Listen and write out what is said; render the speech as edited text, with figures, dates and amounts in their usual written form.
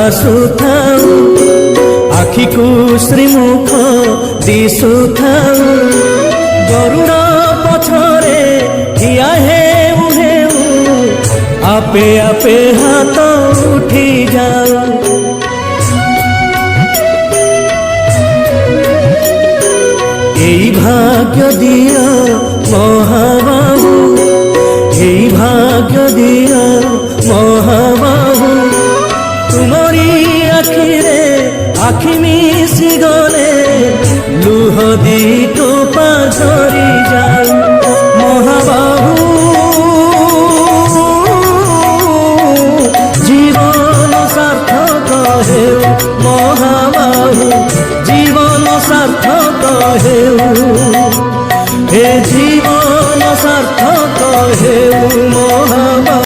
ଆସୁଥାଉ ଆଖିକୁ ଶ୍ରୀମୁଖ ଦିଶୁଥାଉ ଗରୁଡ଼ ପଛରେ ଠିଆ ହେଉ ହେଉ ଆପେ ଆପେ ହାତ ଉଠି ଯାଉ। এই ভাগ্য দিও মহাবাহু এই ভাগ্য দিও মহাবাহু তুমরি আখিরে আখি